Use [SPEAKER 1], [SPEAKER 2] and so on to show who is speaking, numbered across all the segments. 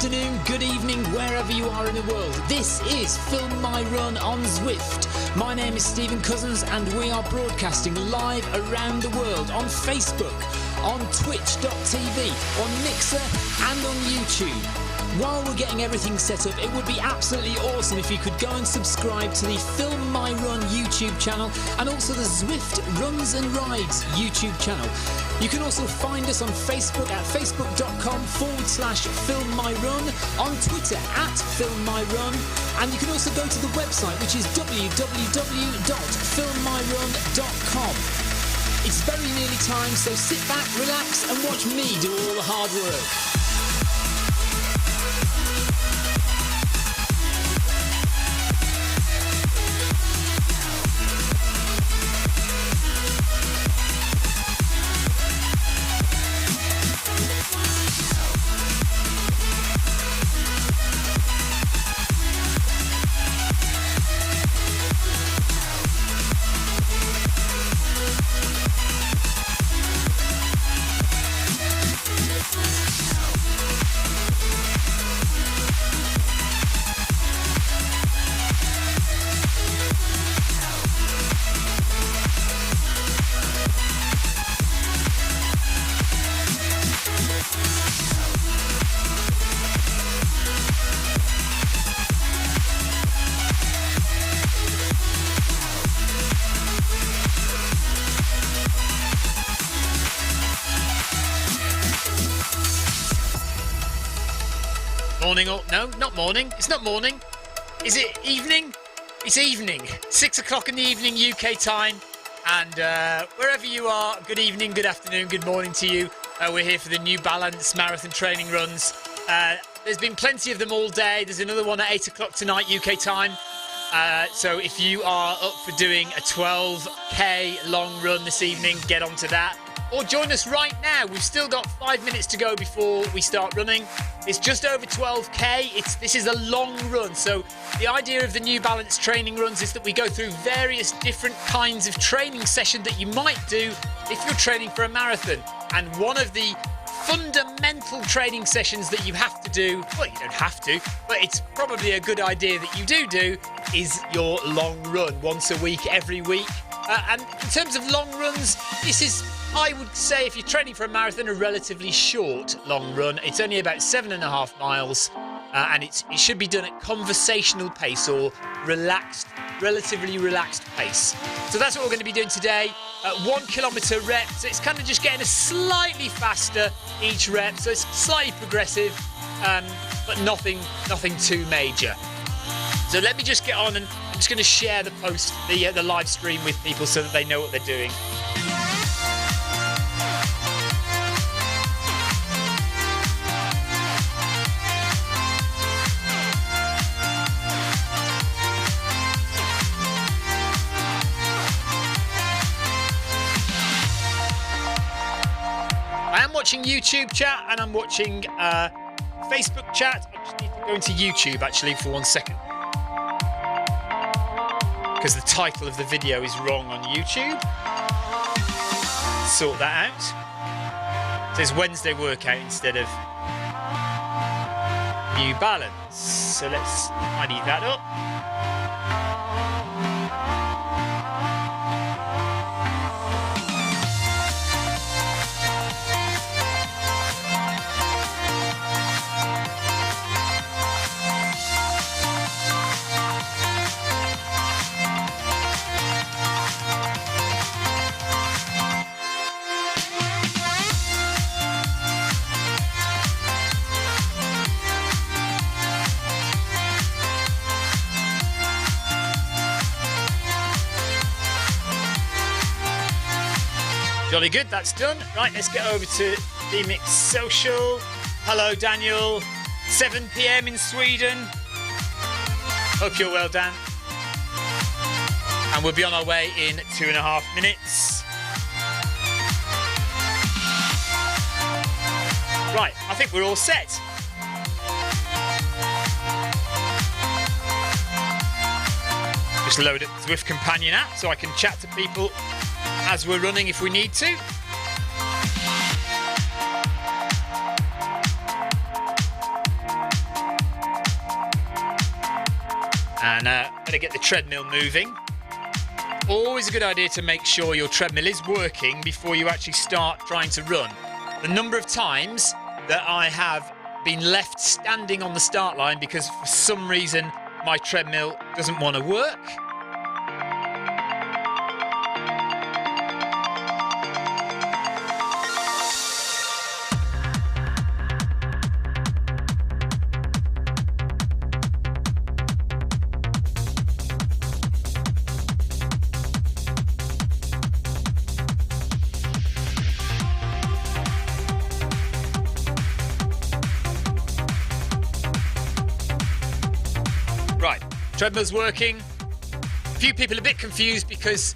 [SPEAKER 1] afternoon, good evening, wherever you are in the world. This is Film My Run on Zwift. My name is Stephen Cousins and we are broadcasting live around the world on Facebook, on Twitch.tv, on Mixer and on YouTube. While we're getting everything set up, it would be absolutely awesome if you could go and subscribe to the Film My Run YouTube channel and also the Zwift Runs and Rides YouTube channel. You can also find us on Facebook at facebook.com/FilmMyRun, on Twitter at FilmMyRun, and you can also go to the website, which is www.filmmyrun.com. It's very nearly time, so sit back, relax and watch me do all the hard work. Morning or no, not morning. It's not morning. Is it evening? It's evening. 6 o'clock in the evening UK time. And wherever you are, good evening, good afternoon, good morning to you. We're here for the New Balance marathon training runs. There's been plenty of them all day. There's another one at 8 o'clock tonight UK time. So if you are up for doing a 12k long run this evening, get onto that. Or join us right now. We've still got 5 minutes to go before we start running. It's just over 12k. This is a long run. So the idea of the New Balance training runs is that we go through various different kinds of training sessions that you might do if you're training for a marathon. And one of the fundamental training sessions that you have to do, well, you don't have to, but it's probably a good idea that you do, is your long run once a week, every week. And in terms of long runs, this is, I would say, if you're training for a marathon, a relatively short long run. It's only about 7.5 miles, and it should be done at conversational pace or relatively relaxed pace. So that's what we're going to be doing today. 1 kilometre rep, so it's kind of just getting a slightly faster each rep, so it's slightly progressive, but nothing too major. So let me just get on, and I'm just going to share the post, the live stream with people so that they know what they're doing. I am watching YouTube chat and I'm watching Facebook chat. I just need to go into YouTube actually for 1 second, because the title of the video is wrong on YouTube. Sort that out. It says Wednesday workout instead of New Balance. So let's tidy that up. Jolly good, that's done. Right, let's get over to DMix Social. Hello, Daniel. 7 p.m. in Sweden. Hope you're well, Dan. And we'll be on our way in 2.5 minutes. Right, I think we're all set. Just load up the Zwift Companion app so I can chat to people as we're running if we need to. And better get the treadmill moving. Always a good idea to make sure your treadmill is working before you actually start trying to run. The number of times that I have been left standing on the start line because for some reason my treadmill doesn't want to work. Right, treadmill's working. A few people a bit confused because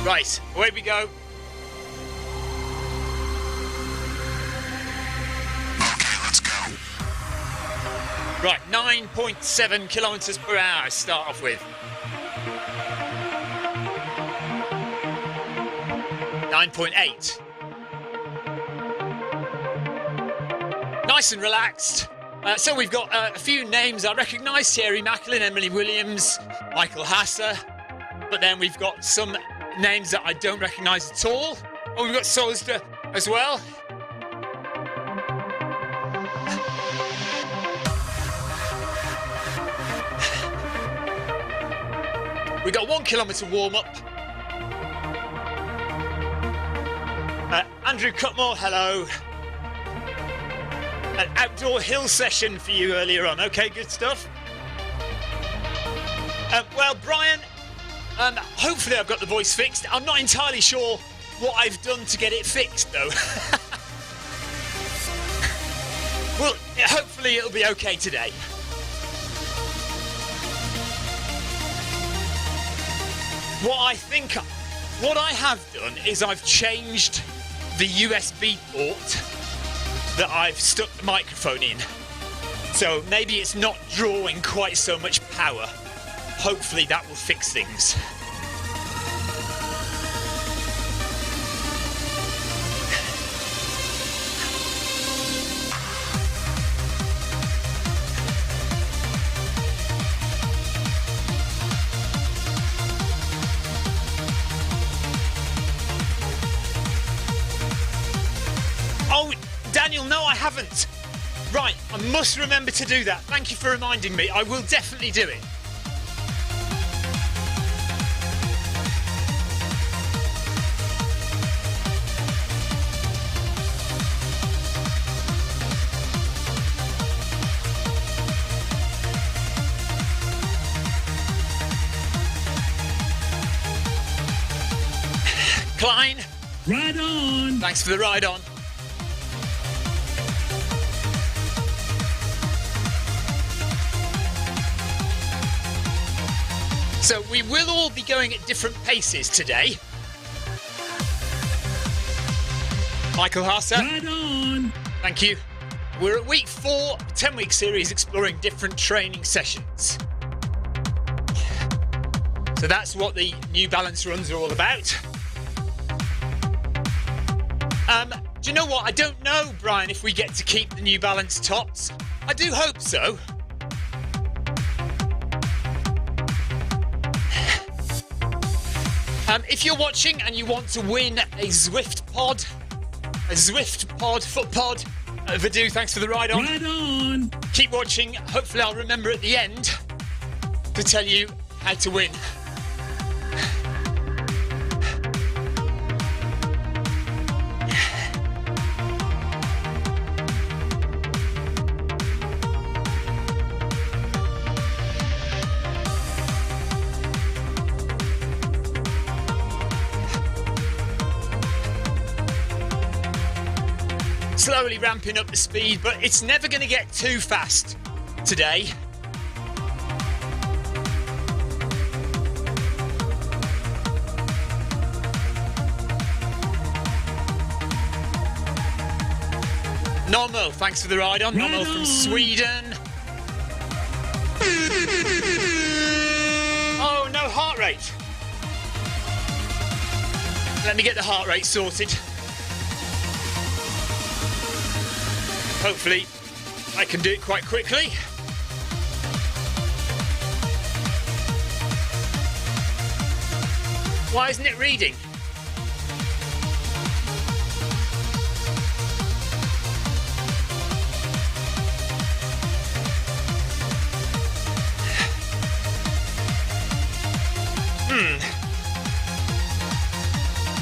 [SPEAKER 1] right, away we go.
[SPEAKER 2] Okay, let's go.
[SPEAKER 1] Right, 9.7 kilometers per hour to start off with. 9.8. Nice and relaxed. So we've got a few names I recognise: Thierry Macklin, Emily Williams, Michael Hasser. But then we've got some names that I don't recognise at all. Oh, we've got Solster as well. We got 1 kilometre warm up. Andrew Cutmore, hello. An outdoor hill session for you earlier on. Okay, good stuff. Well, Brian, hopefully I've got the voice fixed. I'm not entirely sure what I've done to get it fixed, though. Well, hopefully it'll be okay today. What I have done is I've changed the USB port that I've stuck the microphone in. So maybe it's not drawing quite so much power. Hopefully that will fix things. Oh, Daniel, no, I haven't. Right, I must remember to do that. Thank you for reminding me. I will definitely do it. Klein.
[SPEAKER 3] Ride on.
[SPEAKER 1] Thanks for the ride on. So we will all be going at different paces today. Michael Harser.
[SPEAKER 3] Ride on.
[SPEAKER 1] Thank you. We're at week 4, 10-week series exploring different training sessions. So that's what the New Balance runs are all about. Do you know what? I don't know, Brian, if we get to keep the New Balance tops. I do hope so. If you're watching and you want to win a Zwift pod, foot pod, Vadu, thanks for the ride on.
[SPEAKER 3] Ride on.
[SPEAKER 1] Keep watching. Hopefully I'll remember at the end to tell you how to win. Slowly ramping up the speed, but it's never going to get too fast today. Normal, thanks for the ride on. Normal from Sweden. Oh, no heart rate. Let me get the heart rate sorted. Hopefully, I can do it quite quickly. Why isn't it reading?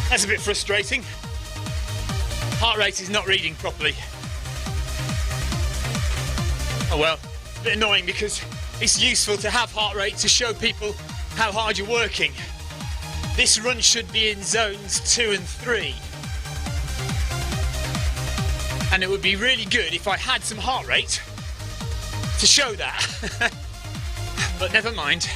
[SPEAKER 1] That's a bit frustrating. Heart rate is not reading properly. Oh well, a bit annoying because it's useful to have heart rate to show people how hard you're working. This run should be in zones 2 and 3. And it would be really good if I had some heart rate to show that. But never mind.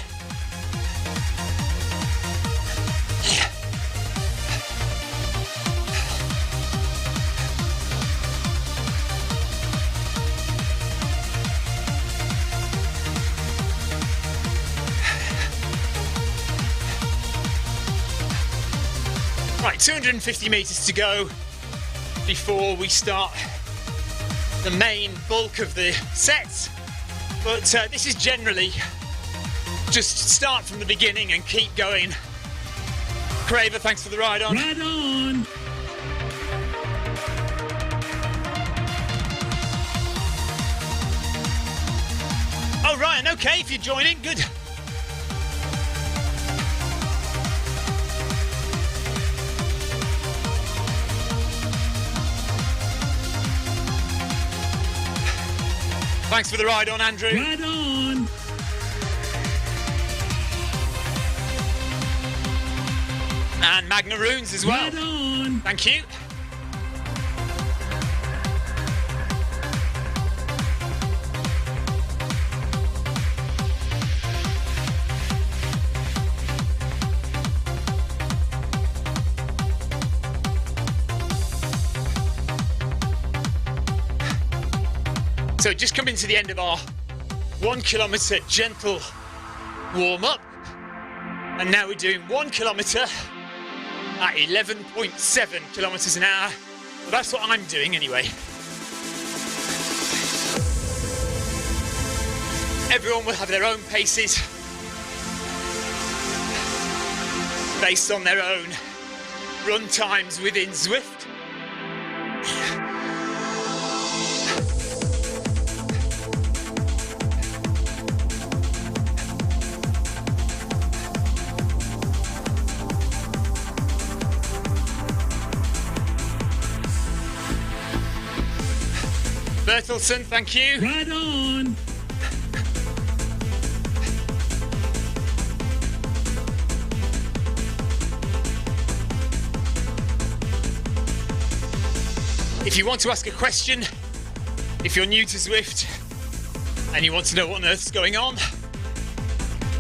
[SPEAKER 1] Right, 250 metres to go before we start the main bulk of the sets. But this is generally just start from the beginning and keep going. Craver, thanks for the ride on.
[SPEAKER 3] Ride on.
[SPEAKER 1] Oh, Ryan, okay, if you're joining, good. Thanks for the ride on, Andrew.
[SPEAKER 3] Ride on.
[SPEAKER 1] And Magna Runes as well.
[SPEAKER 3] Ride on.
[SPEAKER 1] Thank you. So just coming to the end of our 1 kilometre gentle warm-up. And now we're doing 1 kilometre at 11.7 kilometres an hour. Well, that's what I'm doing anyway. Everyone will have their own paces based on their own run times within Zwift. Bertelson, thank you.
[SPEAKER 3] Ride on.
[SPEAKER 1] If you want to ask a question, if you're new to Zwift and you want to know what on earth's going on,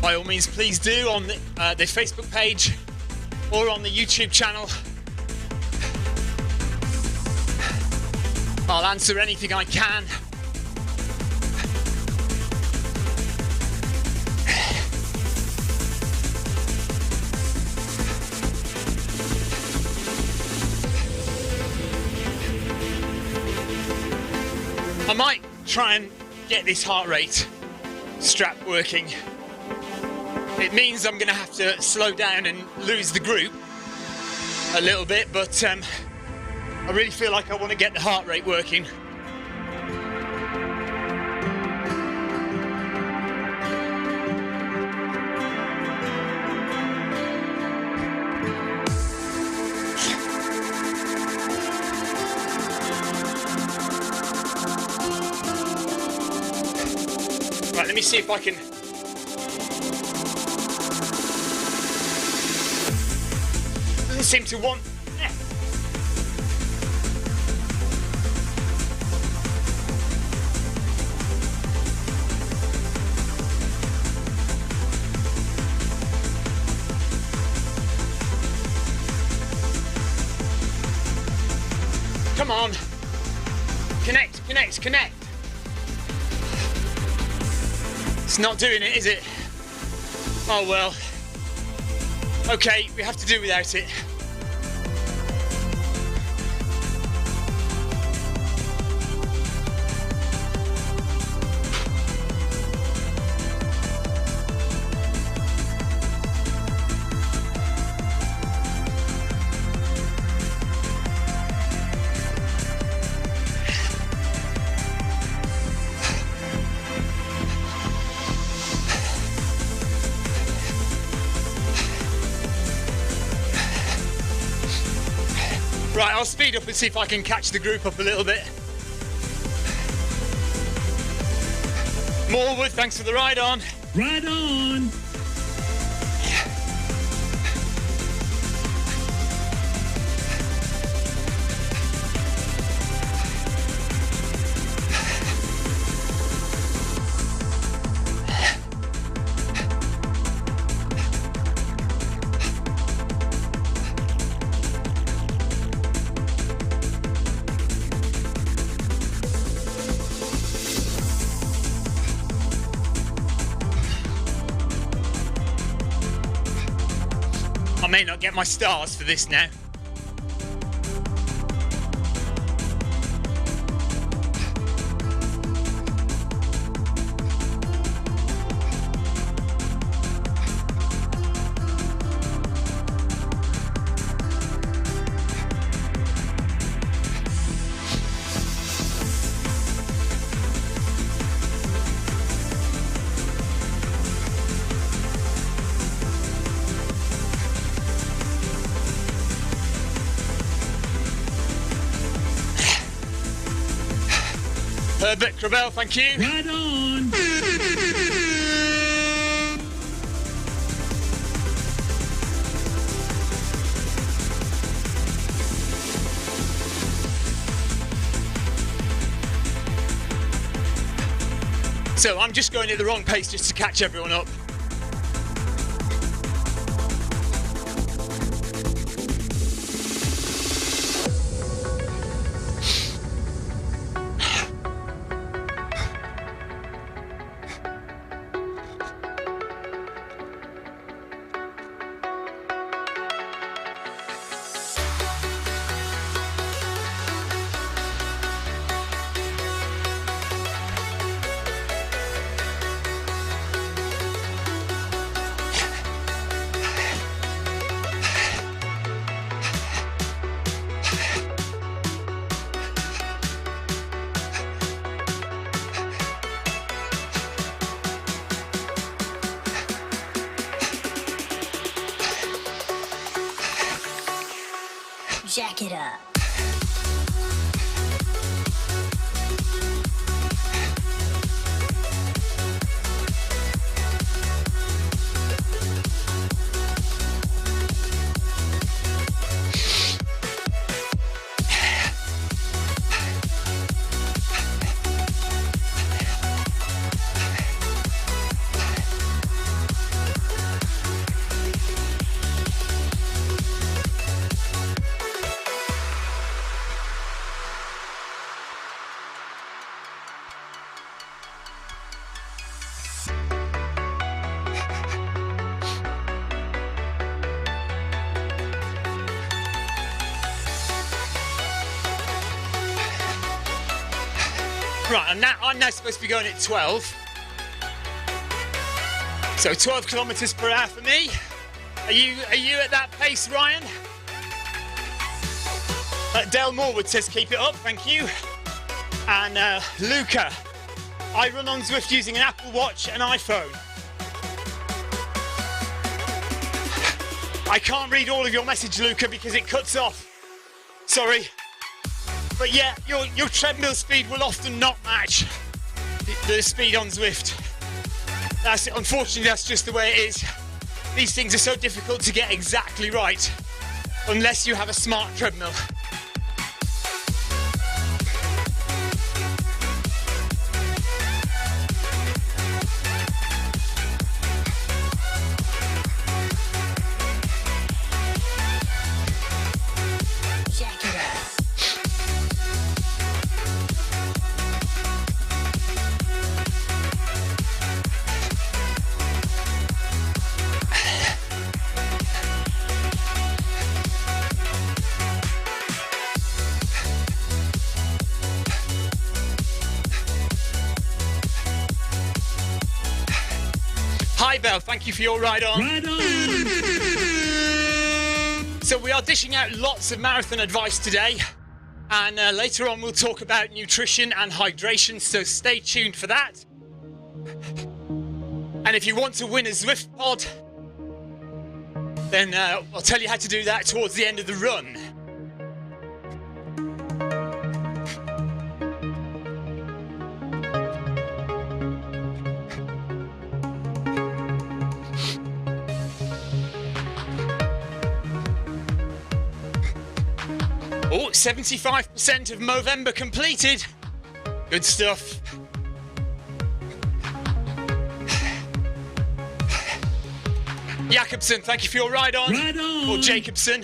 [SPEAKER 1] by all means please do on the Facebook page or on the YouTube channel. I'll answer anything I can. I might try and get this heart rate strap working. It means I'm going to have to slow down and lose the group a little bit, but I really feel like I want to get the heart rate working. Right, let me see if I can... Doesn't seem to want... Come on. Connect, connect, connect. It's not doing it, is it? Oh well. Okay, we have to do without it. Right, I'll speed up and see if I can catch the group up a little bit. Morwood, thanks for the ride on.
[SPEAKER 3] Right on.
[SPEAKER 1] I may not get my stars for this now. Herbert Crabell, thank you.
[SPEAKER 3] Right on.
[SPEAKER 1] So I'm just going at the wrong pace just to catch everyone up.
[SPEAKER 4] Jack it up.
[SPEAKER 1] Right, I'm now supposed to be going at 12. So 12 kilometers per hour for me. Are you at that pace, Ryan? Dale Morwood says keep it up, thank you. And Luca, I run on Zwift using an Apple Watch and iPhone. I can't read all of your message, Luca, because it cuts off. Sorry. But yeah, your treadmill speed will often not match the speed on Zwift. Unfortunately, that's just the way it is. These things are so difficult to get exactly right, unless you have a smart treadmill. Bell, thank you for your ride on.
[SPEAKER 3] Right on.
[SPEAKER 1] So we are dishing out lots of marathon advice today, and later on we'll talk about nutrition and hydration, so stay tuned for that. And if you want to win a Zwift pod, then I'll tell you how to do that towards the end of the run. Oh, 75% of Movember completed. Good stuff. Jakobsen, thank you for your ride on.
[SPEAKER 3] Right on.
[SPEAKER 1] Or Jacobson.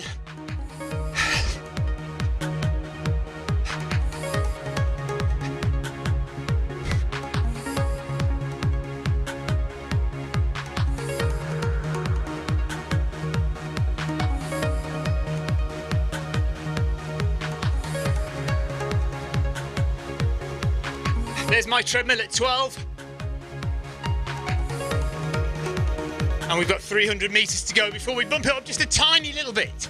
[SPEAKER 1] There's my treadmill at 12. And we've got 300 metres to go before we bump it up just a tiny little bit.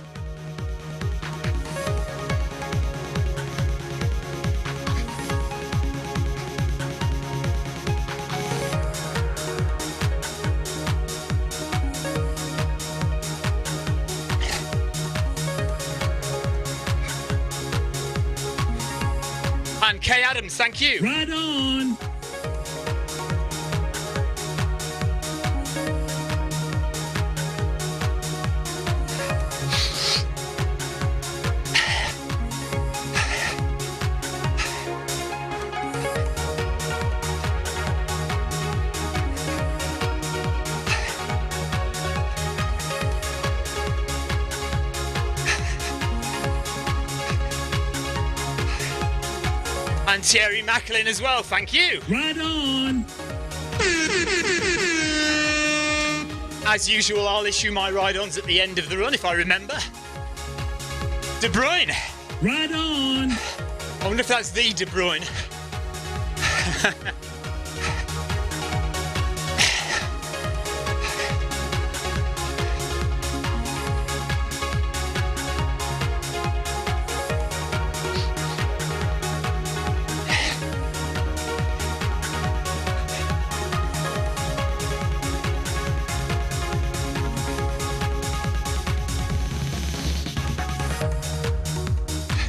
[SPEAKER 1] And Kay Adams, thank you.
[SPEAKER 3] Right on.
[SPEAKER 1] And Thierry Macklin as well, thank you.
[SPEAKER 3] Right on.
[SPEAKER 1] As usual, I'll issue my ride-ons at the end of the run, if I remember. De Bruyne.
[SPEAKER 3] Right on.
[SPEAKER 1] I wonder if that's the De Bruyne.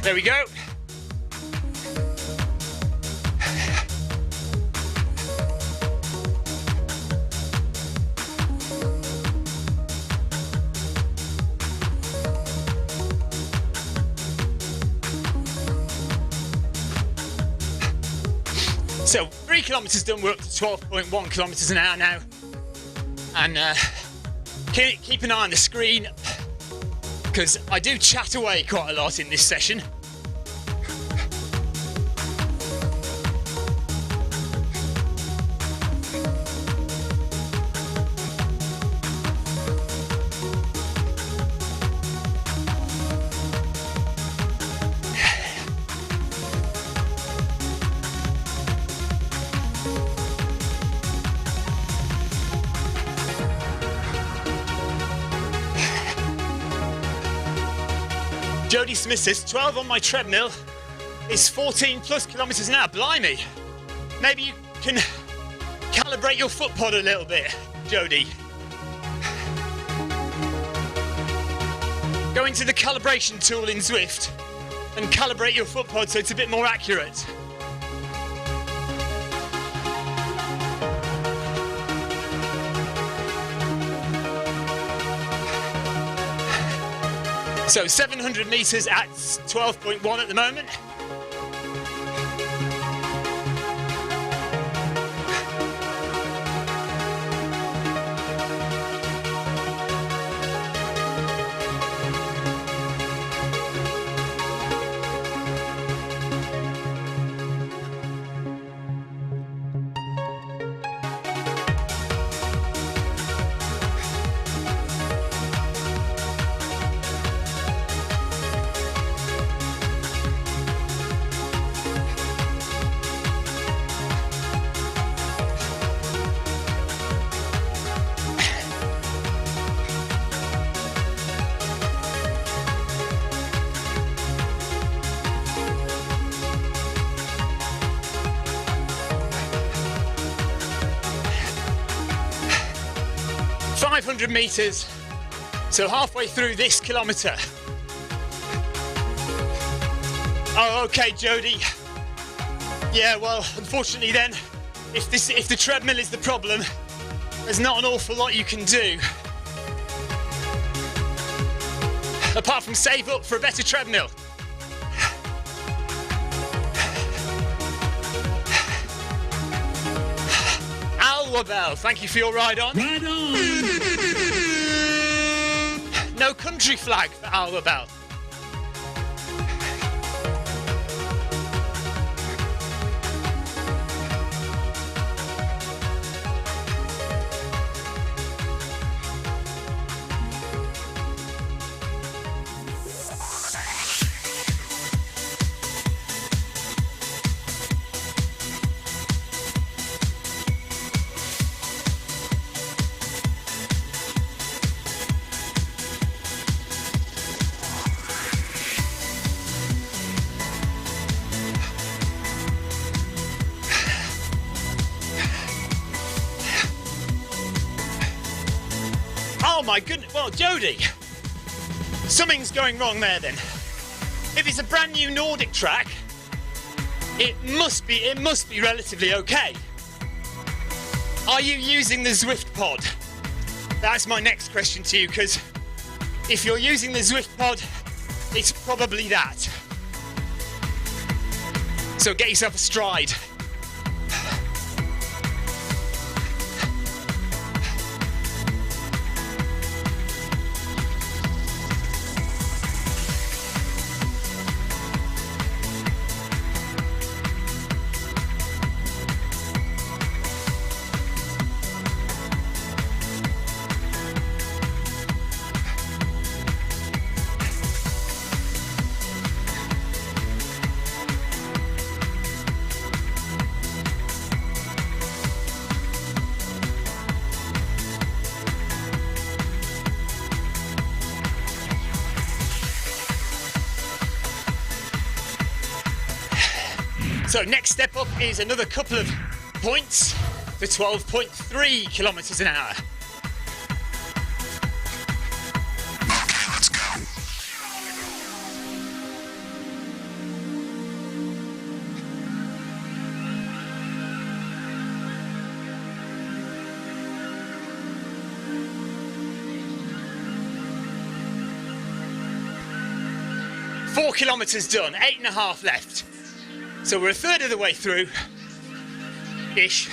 [SPEAKER 1] There we go. So 3 kilometres done, we're up to 12.1 kilometres an hour now. And keep an eye on the screen, because I do chat away quite a lot in this session. Jody Smith says 12 on my treadmill is 14 plus kilometres an hour. Blimey. Maybe you can calibrate your foot pod a little bit, Jody. Go into the calibration tool in Zwift and calibrate your foot pod so it's a bit more accurate. So 700 metres at 12.1 at the moment. 500 meters. So halfway through this kilometer. Oh, okay, Jody. Yeah, well, unfortunately then, if the treadmill is the problem, there's not an awful lot you can do. Apart from save up for a better treadmill. Alwabel, thank you for your ride on.
[SPEAKER 3] Ride on.
[SPEAKER 1] No country flag for Alwabel. Oh my goodness, well, Jody, something's going wrong there then. If it's a brand new Nordic track, it must be relatively okay. Are you using the Zwift pod? That's my next question to you, because if you're using the Zwift pod, it's probably that. So get yourself a stride. So next step up is another couple of points to 12.3 kilometers an hour.
[SPEAKER 2] Okay, let's go.
[SPEAKER 1] Four kilometers done, 8.5 left. So we're a third of the way through, ish.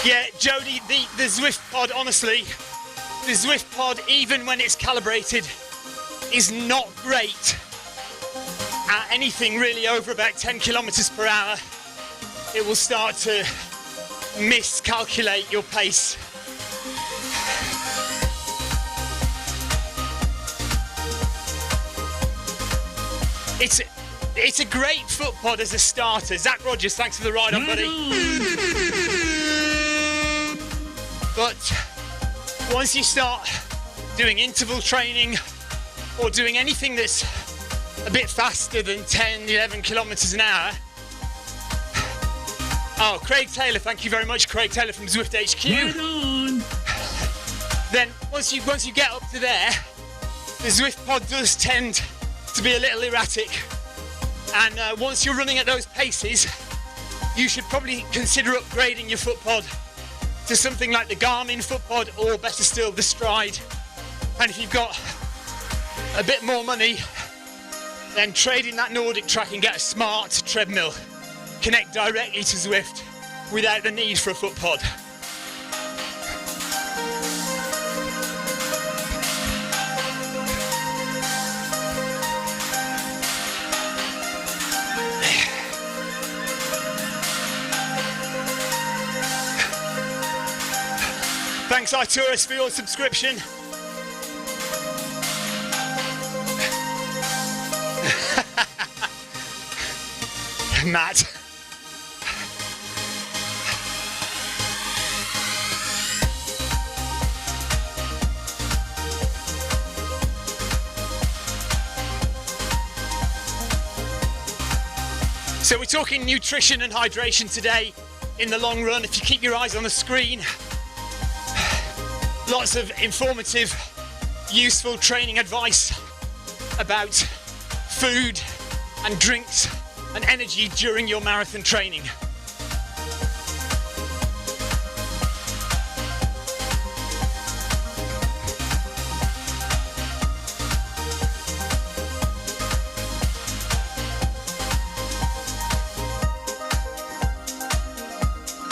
[SPEAKER 1] Yeah, Jody, the Zwift pod, honestly, the Zwift pod, even when it's calibrated, is not great at anything really over about 10 kilometers per hour. It will start to miscalculate your pace. It's a great foot pod as a starter. Zach Rogers, thanks for the ride on, buddy. But once you start doing interval training or doing anything that's a bit faster than 10, 11 kilometers an hour. Oh, Craig Taylor, thank you very much, Craig Taylor from Zwift HQ.
[SPEAKER 3] Right on.
[SPEAKER 1] Then once you get up to there, the Zwift pod does tend to be a little erratic. And once you're running at those paces, you should probably consider upgrading your foot pod to something like the Garmin foot pod, or better still, the Stride. And if you've got a bit more money, then trade in that Nordic track and get a smart treadmill. Connect directly to Zwift without the need for a foot pod. Thanks, iTourist, for your subscription. Matt. So we're talking nutrition and hydration today in the long run. If you keep your eyes on the screen, lots of informative, useful training advice about food and drinks and energy during your marathon training.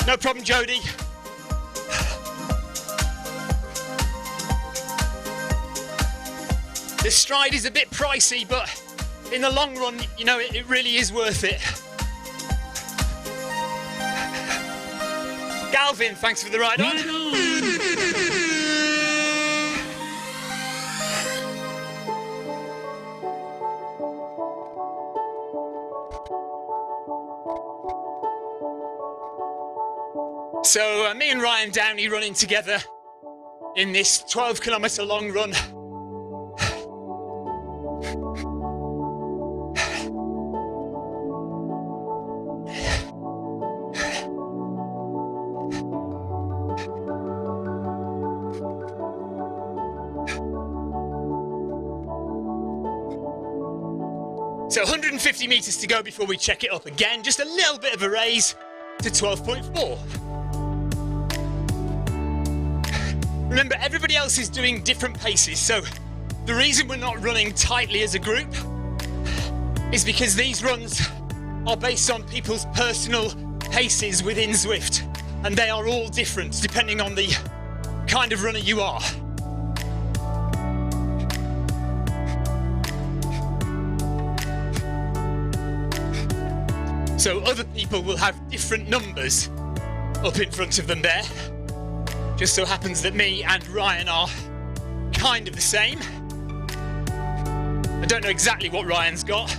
[SPEAKER 1] No problem, Jody. This stride is a bit pricey, but in the long run, you know, it really is worth it. Galvin, thanks for the ride on.
[SPEAKER 3] Right on.
[SPEAKER 1] So me and Ryan Downey running together in this 12-kilometre long run. So 150 metres to go before we check it up again. Just a little bit of a raise to 12.4. Remember, everybody else is doing different paces, so the reason we're not running tightly as a group is because these runs are based on people's personal paces within Zwift, and they are all different depending on the kind of runner you are. So other people will have different numbers up in front of them there. Just so happens that me and Ryan are kind of the same. I don't know exactly what Ryan's got.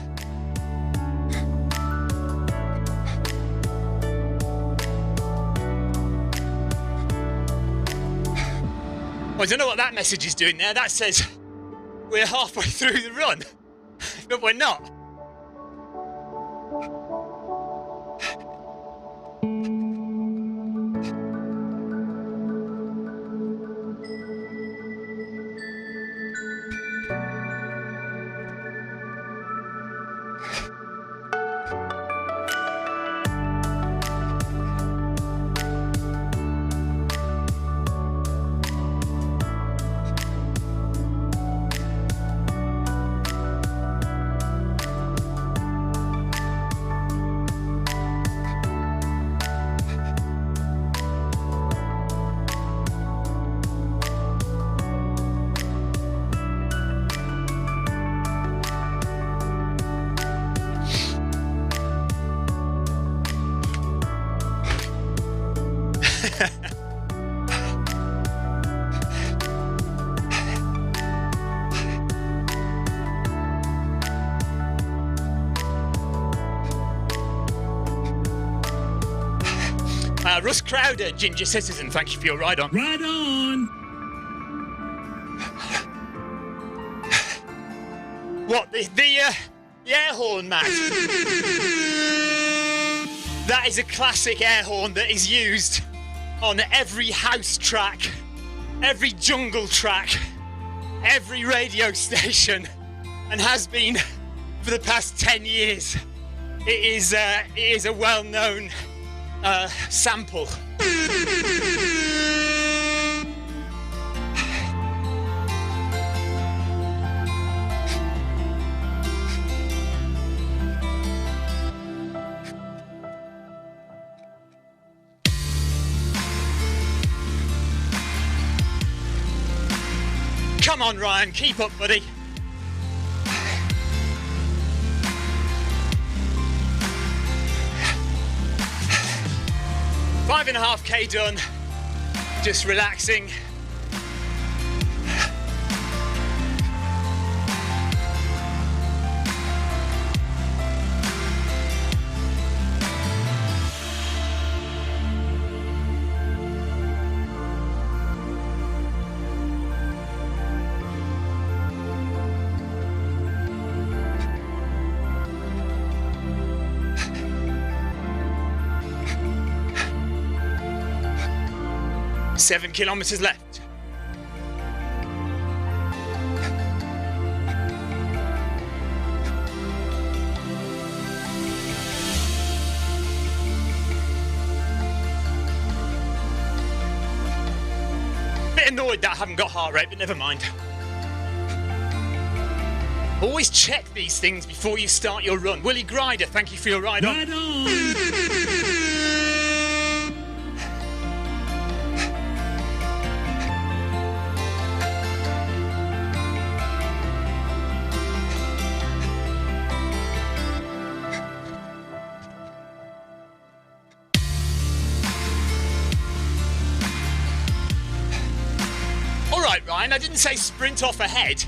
[SPEAKER 1] Well, I don't know what that message is doing there. That says we're halfway through the run, but we're not. Russ Crowder, Ginger Citizen, thank you for your ride on.
[SPEAKER 3] Right on.
[SPEAKER 1] What, the air horn, Matt? That is a classic air horn that is used on every house track, every jungle track, every radio station, and has been for the past 10 years. It is a well-known sample. Come on, Ryan, keep up, buddy. Five and a half K done, just relaxing. 7 kilometers left. Bit annoyed that I haven't got heart rate, but never mind. Always check these things before you start your run. Willie Grider, thank you for your ride on.
[SPEAKER 3] Right on.
[SPEAKER 1] All right, Ryan, I didn't say sprint off ahead.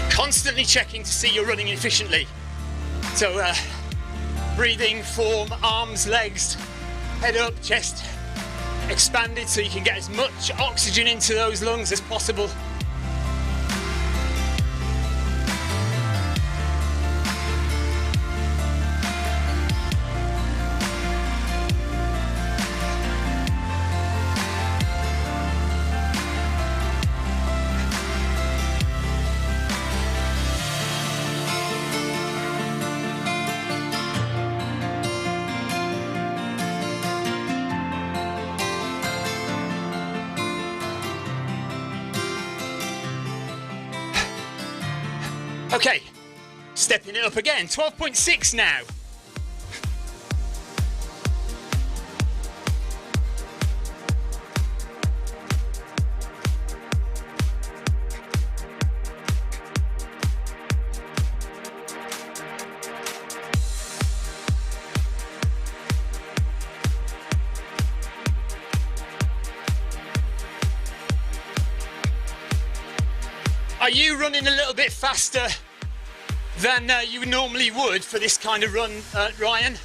[SPEAKER 1] Constantly checking to see you're running efficiently. So, breathing, form, arms, legs, head up, chest expanded so you can get as much oxygen into those lungs as possible. Okay, stepping it up again, 12.6 now. Are you running a little bit faster than you normally would for this kind of run, Ryan?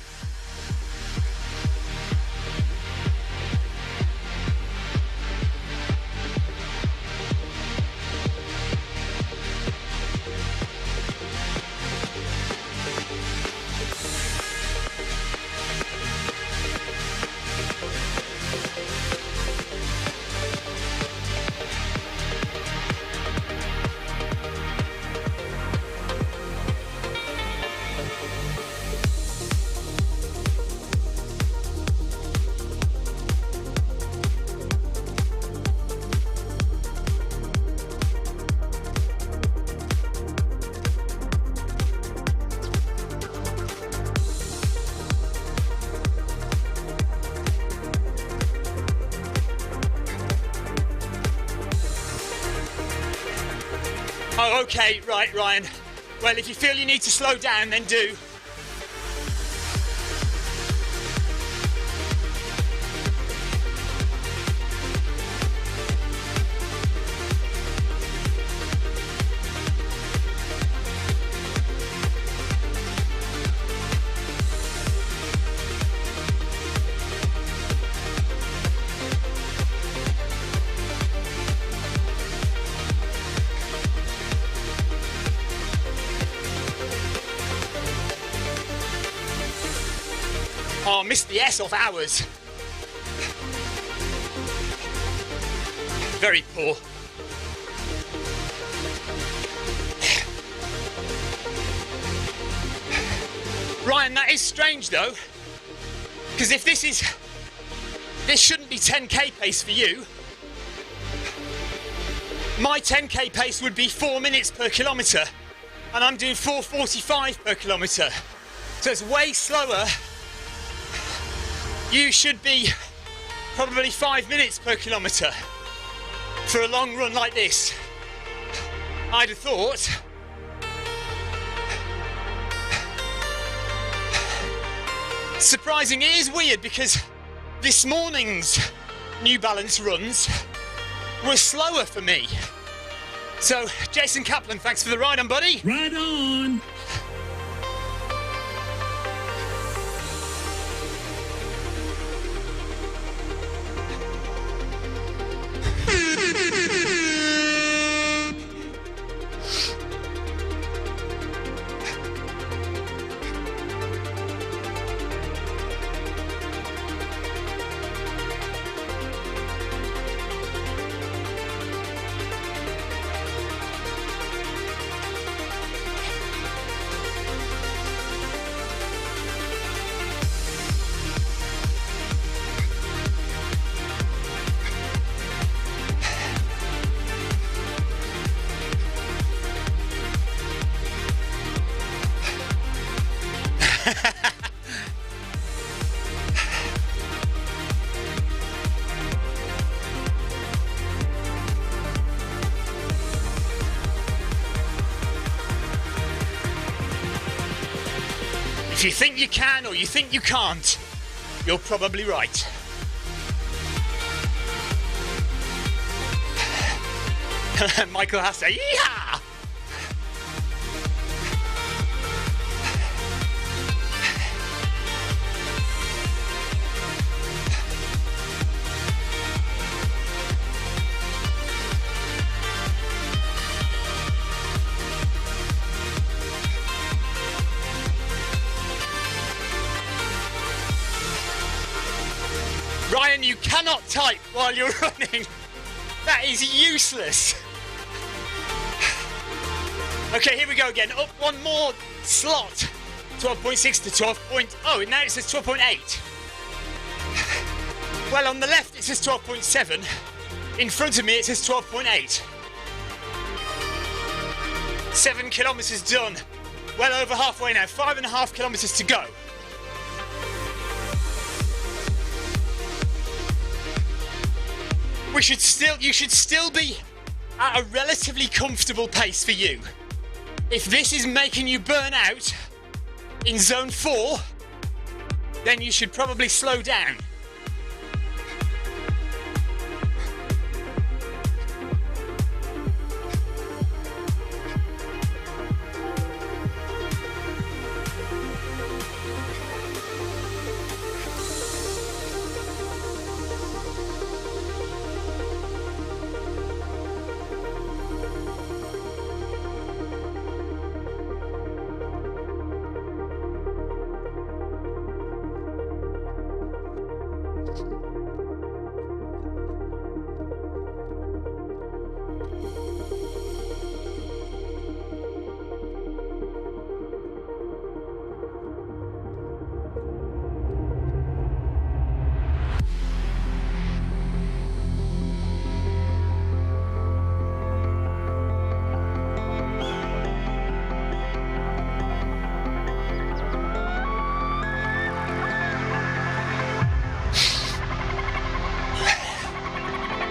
[SPEAKER 1] Oh, okay, right, Ryan. Well, if you feel you need to slow down, then do. Oh, missed the S off hours. Very poor. Ryan, that is strange though, because if this shouldn't be 10k pace for you. My 10k pace would be 4 minutes per kilometre, and I'm doing 4:45 per kilometre. So it's way slower. You should be probably 5 minutes per kilometre for a long run like this. I'd have thought. Surprising, it is weird because this morning's New Balance runs were slower for me. So, Jason Kaplan, thanks for the ride on, buddy.
[SPEAKER 3] Right on.
[SPEAKER 1] If you think you can or you think you can't, you're probably right. Michael has to, yeehaw! Ryan, you cannot type while you're running. That is useless. Okay, here we go again. Up one more slot. 12.6 to 12. Oh, now it says 12.8. Well, on the left it says 12.7. In front of me it says 12.8. 7 kilometres done. Well over halfway now. 5.5 kilometres to go. You should still be at a relatively comfortable pace for you. If this is making you burn out in zone 4, then you should probably slow down.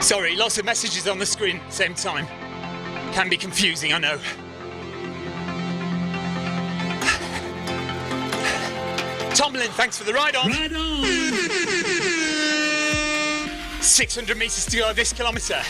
[SPEAKER 1] Sorry, lots of messages on the screen at the same time. Can be confusing, I know. Tomlin, thanks for the ride on.
[SPEAKER 3] Right on.
[SPEAKER 1] 600 metres to go of this kilometre.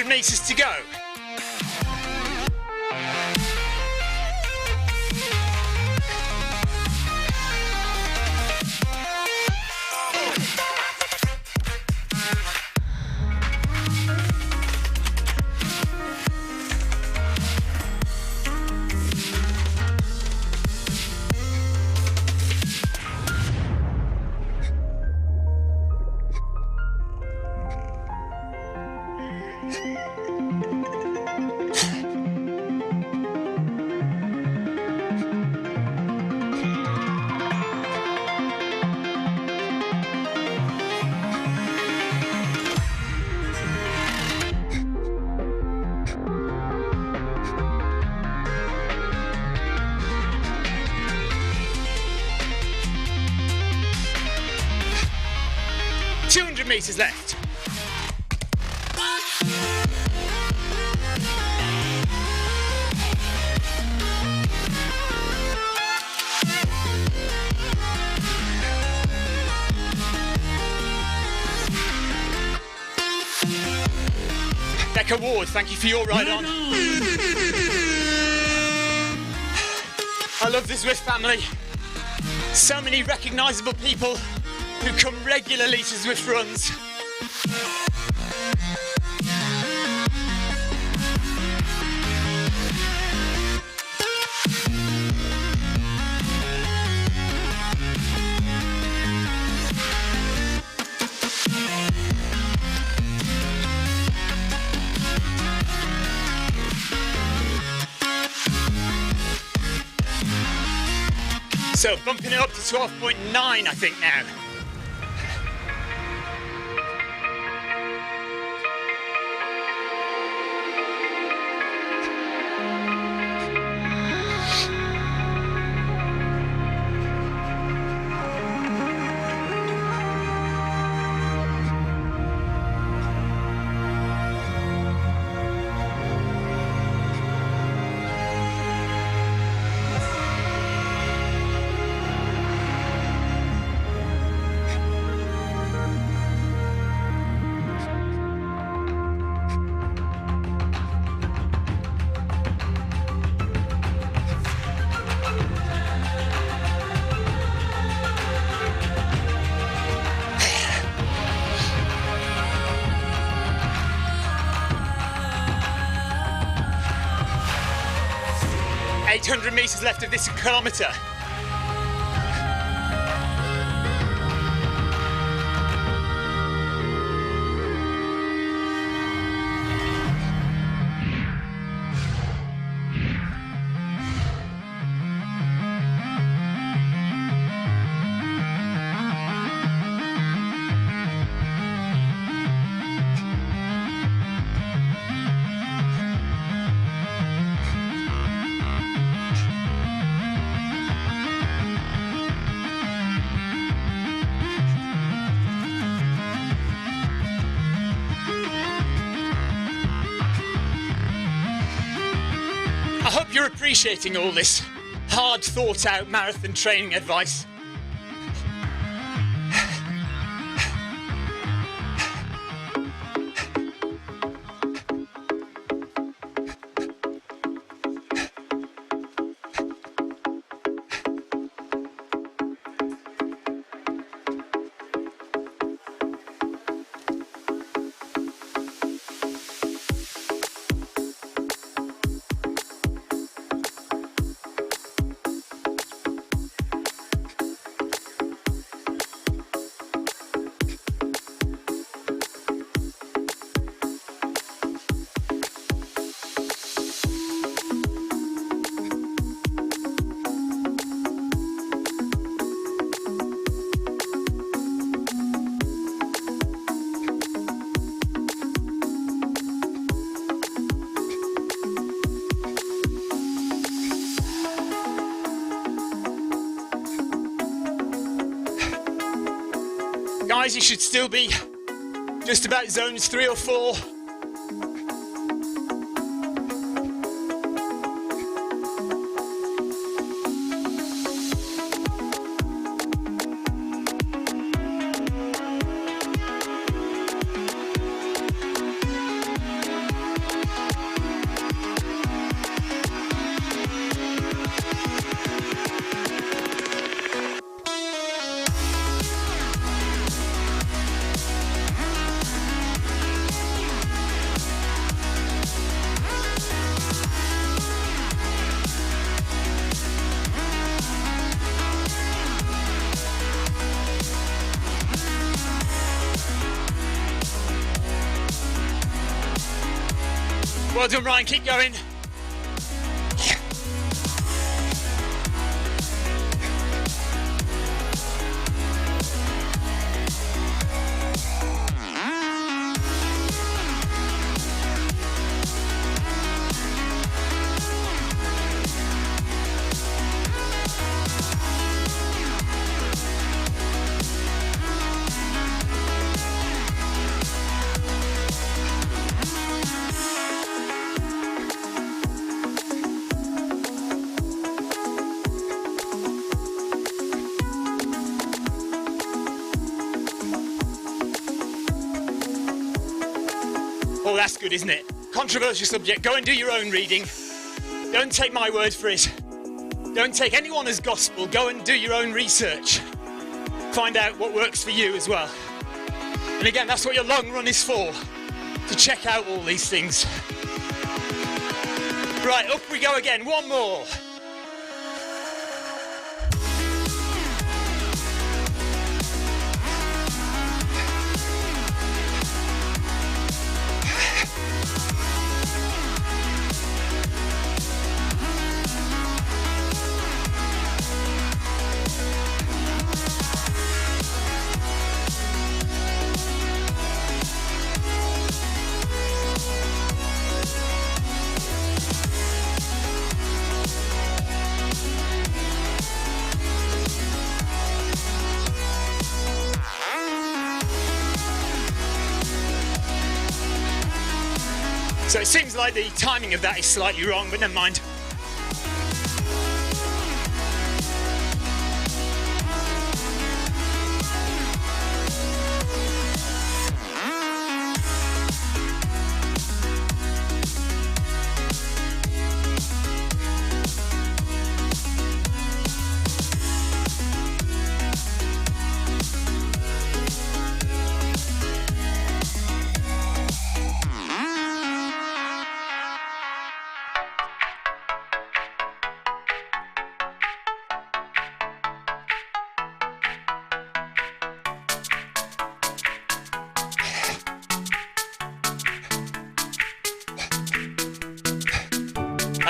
[SPEAKER 1] Metres to go. Metres left. Becca Ward, thank you for your ride on. I love the Zwift family. So many recognisable people who come regularly to Zwift runs. So bumping it up to 12.9, I think now. .800 metres left of this kilometre. I hope you're appreciating all this hard thought out marathon training advice. Guys, you should still be just about zones 3 or 4. Well done, Ryan, keep going. Oh, that's good, isn't it? Controversial subject. Go and do your own reading. Don't take my word for it. Don't take anyone as gospel. Go and do your own research. Find out what works for you as well. And again, that's what your long run is for. To check out all these things. Right, up we go again. One more. So it seems like the timing of that is slightly wrong, but never mind.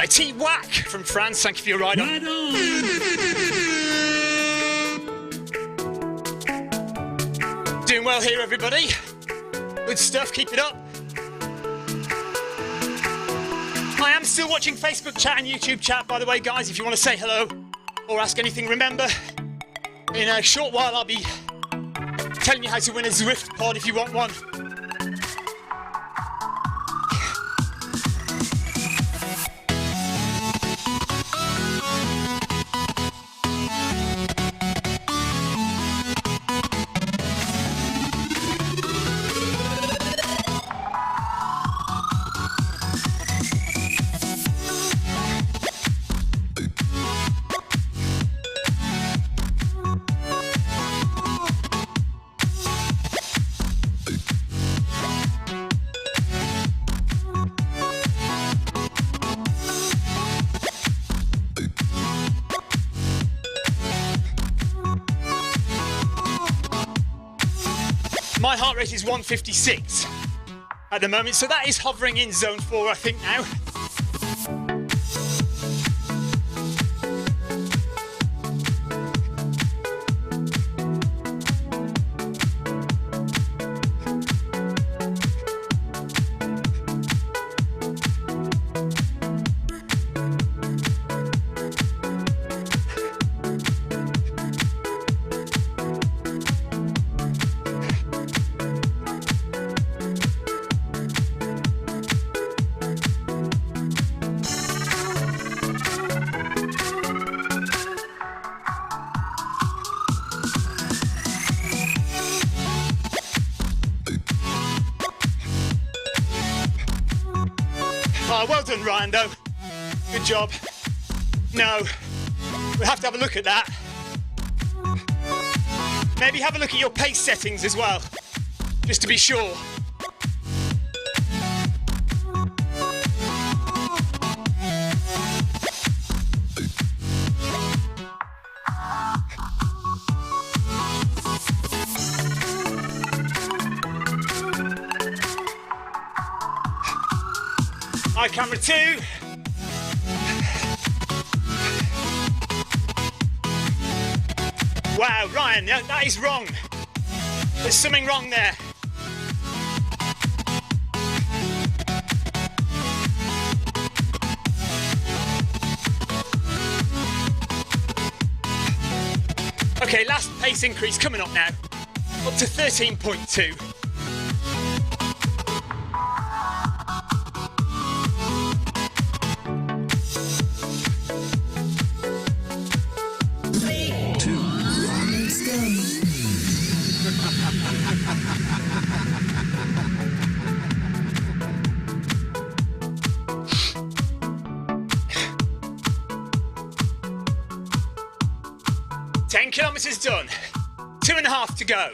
[SPEAKER 1] T Whack from France, thank you for your ride on.
[SPEAKER 3] Right on.
[SPEAKER 1] Doing well here, everybody. Good stuff, keep it up. I am still watching Facebook chat and YouTube chat, by the way, guys, if you want to say hello or ask anything. Remember, in a short while I'll be telling you how to win a Zwift pod if you want one. My heart rate is 156 at the moment, so that is hovering in zone 4, I think, now. Oh, well done, Ryan, though. Good job. No, we'll have to have a look at that. Maybe have a look at your pace settings as well, just to be sure. Hi, camera 2. Wow, Ryan, that is wrong. There's something wrong there. Okay, last pace increase coming up now. Up to 13.2. Kilometres done. 2.5 to go.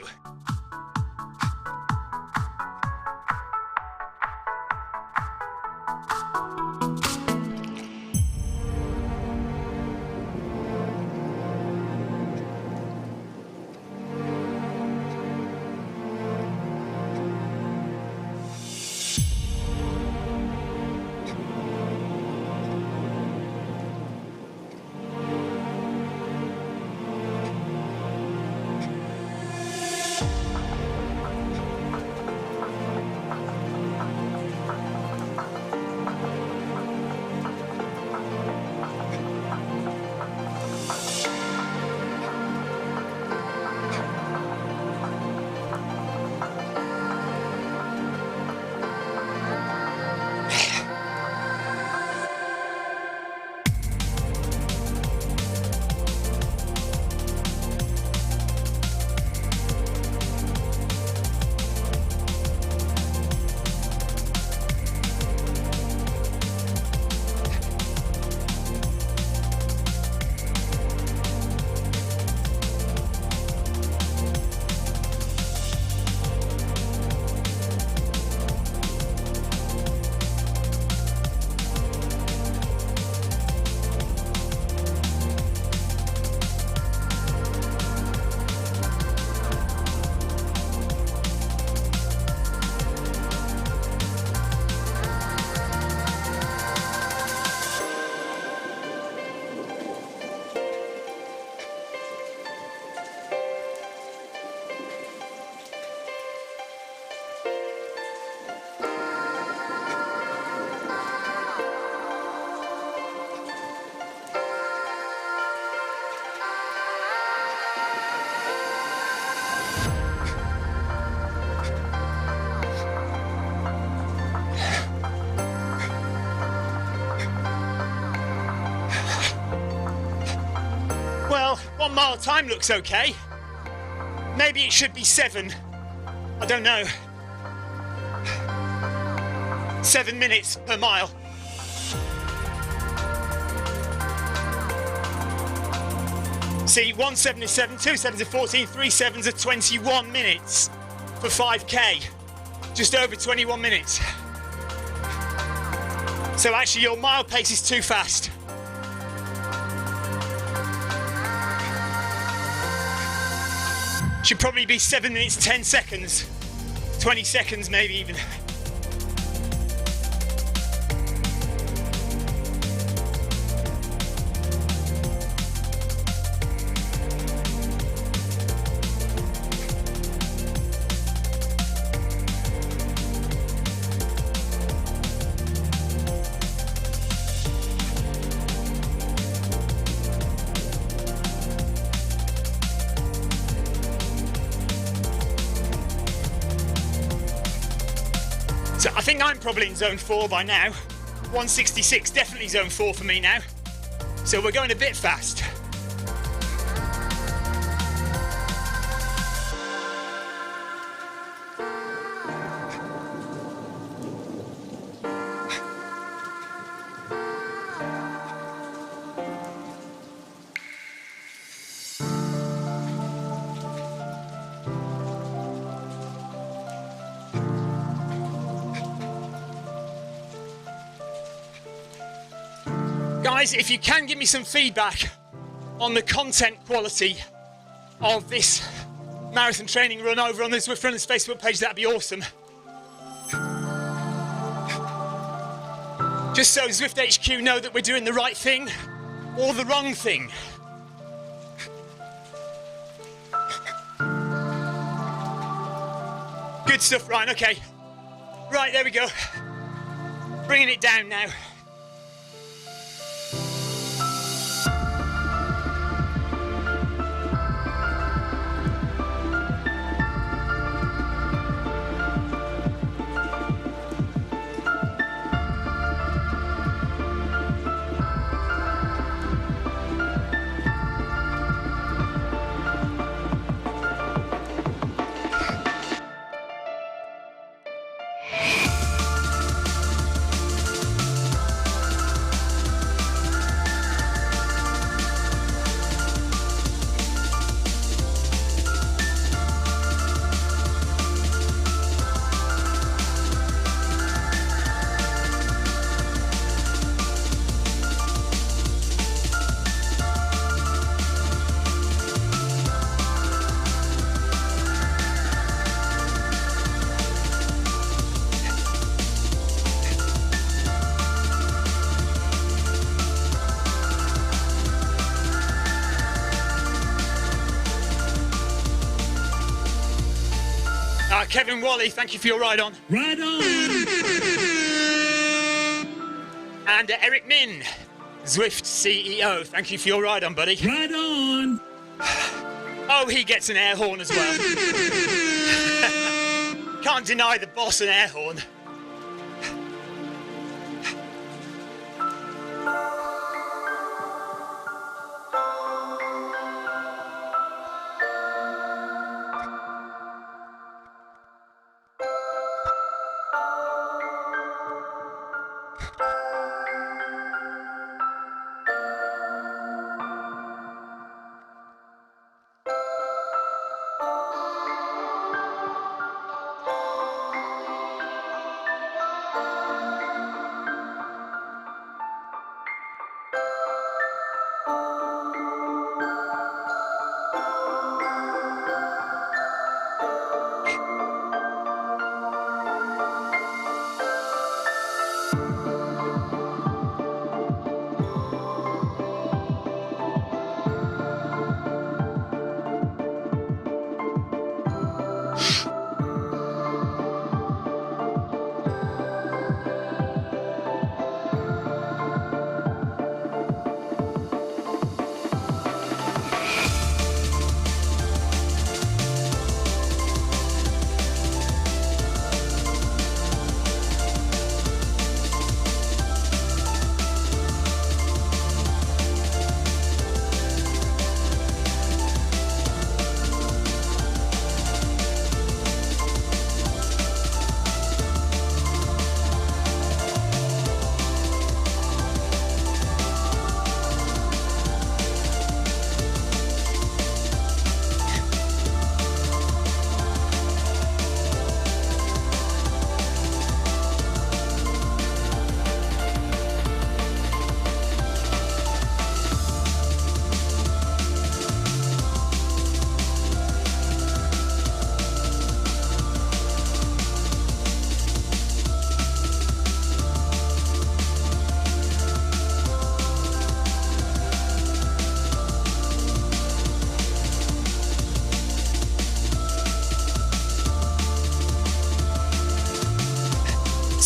[SPEAKER 1] 1 mile time looks okay. Maybe it should be 7. I don't know. 7 minutes per mile. See, 1 7 is 7, 2 7s are 14, 3 7s are 21 minutes for 5k. Just over 21 minutes. So actually your mile pace is too fast. Should probably be 7 minutes 10 seconds. 20 seconds maybe even. So I think I'm probably in zone 4 by now. 166, definitely zone 4 for me now. So we're going a bit fast. Guys, if you can give me some feedback on the content quality of this marathon training run over on the Zwift Runners Facebook page, that'd be awesome. Just so Zwift HQ know that we're doing the right thing or the wrong thing. Good stuff, Ryan, okay. Right, there we go. Bringing it down now. Kevin Wally, thank you for your ride on.
[SPEAKER 3] Right on.
[SPEAKER 1] And Eric Min, Zwift CEO, thank you for your ride on, buddy.
[SPEAKER 3] Right on.
[SPEAKER 1] Oh, he gets an air horn as well. Can't deny the boss an air horn.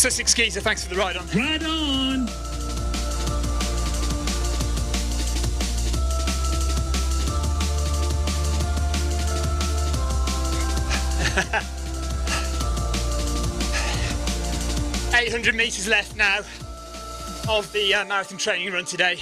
[SPEAKER 1] Sussex Geezer, thanks for the ride on.
[SPEAKER 3] Right on.
[SPEAKER 1] $800 metres left now of the marathon training run today.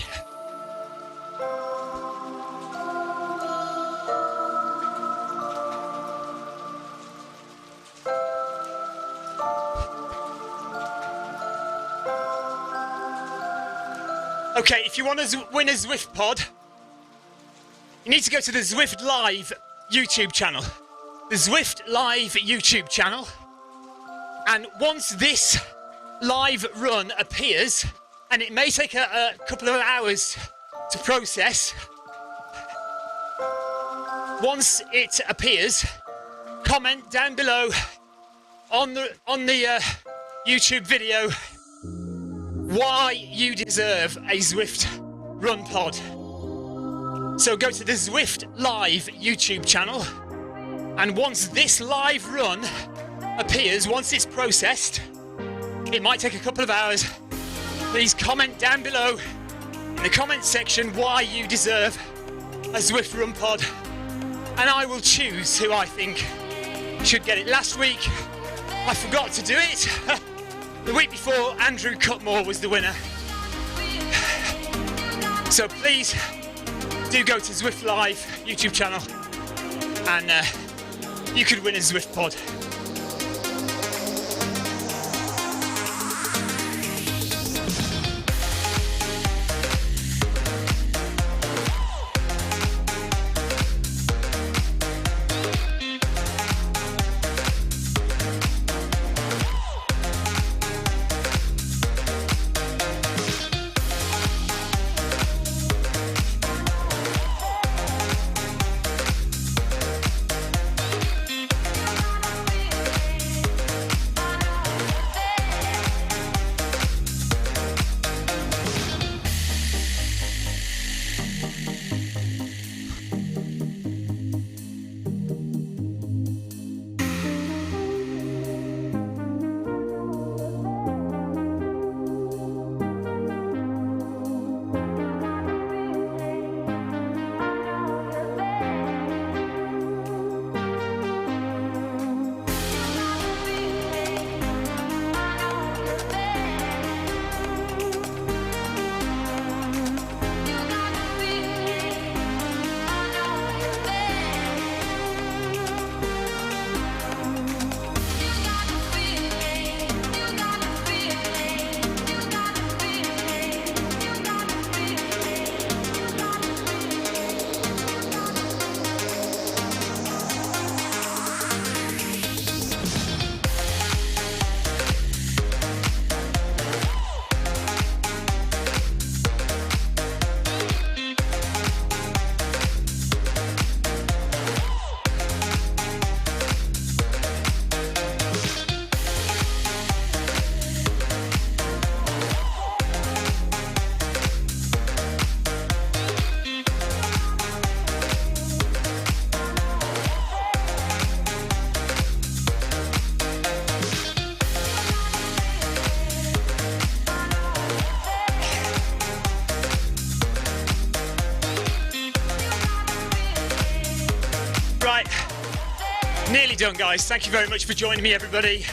[SPEAKER 1] Okay, if you want to win a Zwift pod, you need to go to the Zwift Live YouTube channel. The Zwift Live YouTube channel. And once this live run appears, and it may take a couple of hours to process, once it appears, comment down below on the YouTube video why you deserve a Zwift run pod. So go to the Zwift Live YouTube channel, and once this live run appears, once it's processed, it might take a couple of hours, please comment down below in the comment section why you deserve a Zwift run pod, and I will choose who I think should get it. Last week I forgot to do it. The week before, Andrew Cutmore was the winner. So please do go to Zwift Live YouTube channel, and you could win a Zwift pod. Nearly done, guys. Thank you very much for joining me, everybody.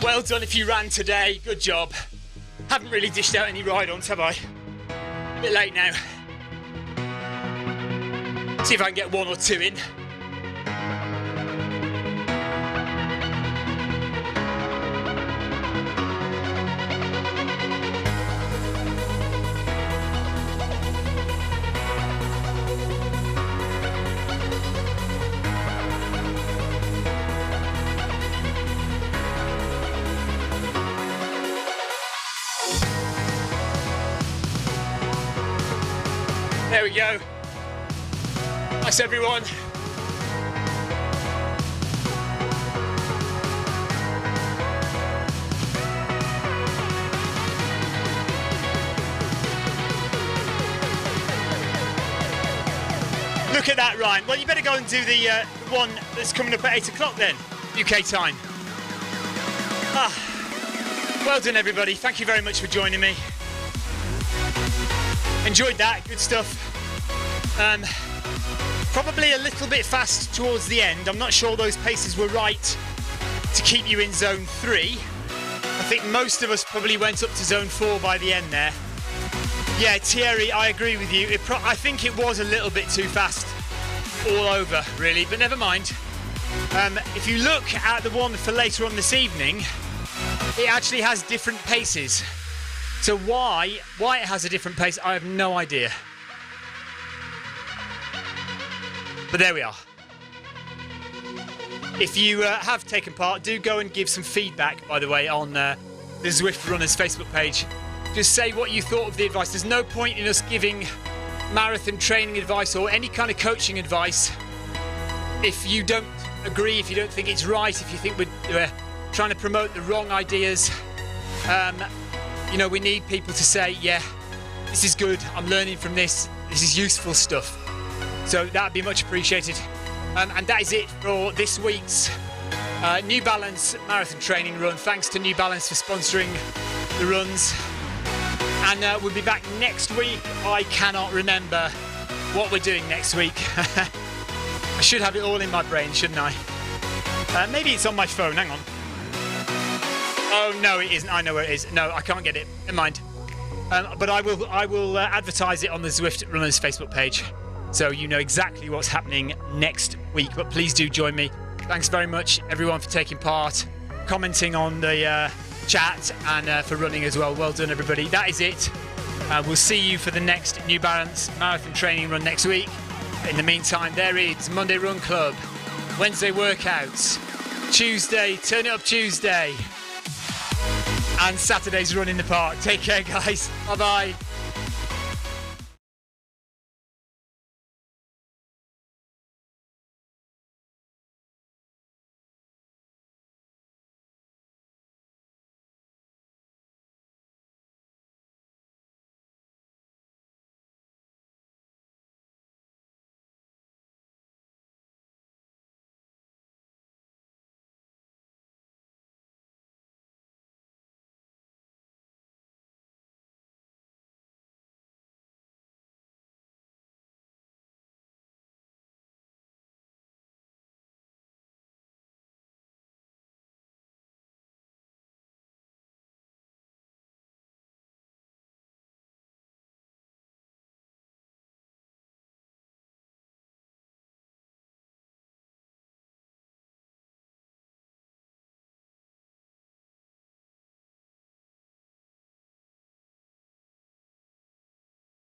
[SPEAKER 1] Well done if you ran today. Good job. Haven't really dished out any ride-ons, have I? A bit late now. See if I can get one or two in. There we go. Nice, everyone. Look at that, Ryan. Well, you better go and do the one that's coming up at 8 o'clock then, UK time. Well done, everybody. Thank you very much for joining me. Enjoyed that. Good stuff. Probably a little bit fast towards the end. I'm not sure those paces were right to keep you in zone 3. I think most of us probably went up to zone 4 by the end there. Yeah, Thierry, I agree with you. I think it was a little bit too fast all over, really, but never mind. If you look at the one for later on this evening, it actually has different paces. So why it has a different pace, I have no idea. But there we are. If you have taken part, do go and give some feedback, by the way, on the Zwift Runners Facebook page. Just say what you thought of the advice. There's no point in us giving marathon training advice or any kind of coaching advice if you don't agree, if you don't think it's right, if you think we're trying to promote the wrong ideas. You know, we need people to say, yeah, this is good, I'm learning from this, this is useful stuff. So that'd be much appreciated. And that is it for this week's New Balance marathon training run. Thanks to New Balance for sponsoring the runs. And we'll be back next week. I cannot remember what we're doing next week. I should have it all in my brain, shouldn't I? Maybe it's on my phone, hang on. Oh, no, it isn't. I know where it is. No, I can't get it. Never mind. But I will advertise it on the Zwift Runners Facebook page, so you know exactly what's happening next week. But please do join me. Thanks very much, everyone, for taking part, commenting on the chat, and for running as well. Well done, everybody. That is it. We'll see you for the next New Balance marathon training run next week. In the meantime, there is Monday Run Club, Wednesday workouts, Tuesday Turn It Up Tuesday, and Saturday's Run in the Park. Take care, guys. Bye-bye.